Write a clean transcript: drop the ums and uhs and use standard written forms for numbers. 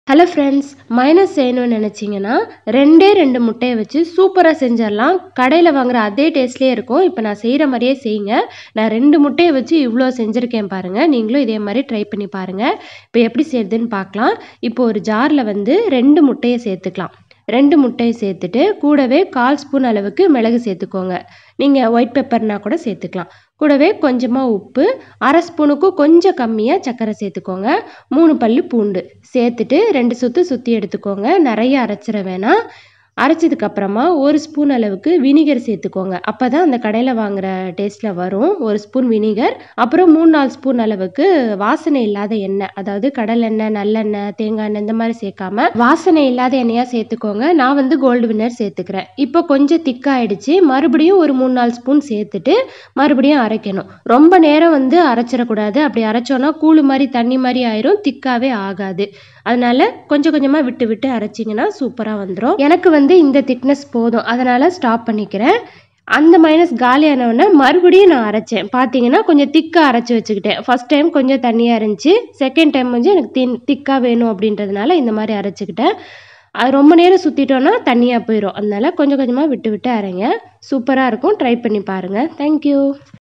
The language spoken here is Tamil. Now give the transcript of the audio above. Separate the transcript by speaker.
Speaker 1: ஹலோ ஃப்ரெண்ட்ஸ், மைனஸ் செய்யணும்னு நினச்சிங்கன்னா 2 முட்டையை வச்சு சூப்பராக செஞ்சிடலாம். கடையில் வாங்குகிற அதே டேஸ்ட்லேயே இருக்கும். இப்போ நான் செய்கிற மாதிரியே செய்யுங்க. நான் 2 முட்டையை வச்சு இவ்வளோ செஞ்சுருக்கேன் பாருங்கள். நீங்களும் இதே மாதிரி ட்ரை பண்ணி பாருங்கள். இப்போ எப்படி செய்யுதுன்னு பார்க்கலாம். இப்போ ஒரு ஜாரில் 2 முட்டையை சேர்த்துக்கலாம். 2 முட்டையை சேர்த்துட்டு கூடவே 1/4 ஸ்பூன் அளவுக்கு மிளகு சேர்த்துக்கோங்க. நீங்கள் ஒயிட் பெப்பர்னால் கூட சேர்த்துக்கலாம். கூடவே கொஞ்சமாக உப்பு, 1/2 ஸ்பூனுக்கும் கொஞ்சம் கம்மியாக சர்க்கரை சேர்த்துக்கோங்க. 3 பல்லு பூண்டு சேர்த்துட்டு 2 சுற்றி எடுத்துக்கோங்க. நிறைய அரைச்சிட வேணாம். அரைச்சதுக்கப்புறமா 1 ஸ்பூன் அளவுக்கு வினிகர் சேர்த்துக்கோங்க. அப்போ தான் அந்த கடையில் வாங்குகிற டேஸ்ட்டில் வரும். 1 ஸ்பூன் வினிகர், அப்புறம் 3-4 ஸ்பூன் அளவுக்கு வாசனை இல்லாத எண்ணெய், அதாவது கடலெண்ணெய், நல்லெண்ணெய், தேங்காய் எண்ணெய் இந்த மாதிரி சேர்க்காம வாசனை இல்லாத எண்ணெயாக சேர்த்துக்கோங்க. நான் கோல்டு வின்னர் சேர்த்துக்கிறேன். இப்போ கொஞ்சம் திக்காயிடுச்சு. மறுபடியும் ஒரு 3-4 ஸ்பூன் சேர்த்துட்டு மறுபடியும் அரைக்கணும். ரொம்ப நேரம் அரைச்சிடக்கூடாது. அப்படி அரைச்சோன்னா கூழு மாதிரி தண்ணி மாதிரி ஆயிரும், திக்காவே ஆகாது. அதனால கொஞ்சம் கொஞ்சமாக விட்டு விட்டு அரைச்சிங்கன்னா சூப்பராக வந்துடும். எனக்கு இந்த திக்னஸ் போதும், அதனால் ஸ்டாப் பண்ணிக்கிறேன். அந்த மைனஸ் காலியானவுடனே மறுபடியும் நான் அரைச்சேன். பார்த்தீங்கன்னா கொஞ்சம் திக்காக அரைச்சி வச்சுக்கிட்டேன். ஃபஸ்ட் டைம் கொஞ்சம் தண்ணியாக இருந்துச்சு, செகண்ட் டைம் எனக்கு திக்காக வேணும் அப்படின்றதுனால இந்த மாதிரி அரைச்சிக்கிட்டேன். அது ரொம்ப நேரம் சுற்றிட்டோன்னா தண்ணியாக போயிடும். அதனால கொஞ்சம் கொஞ்சமாக விட்டு விட்டு அரைங்க. சூப்பராக இருக்கும். ட்ரை பண்ணி பாருங்கள். தேங்க்யூ.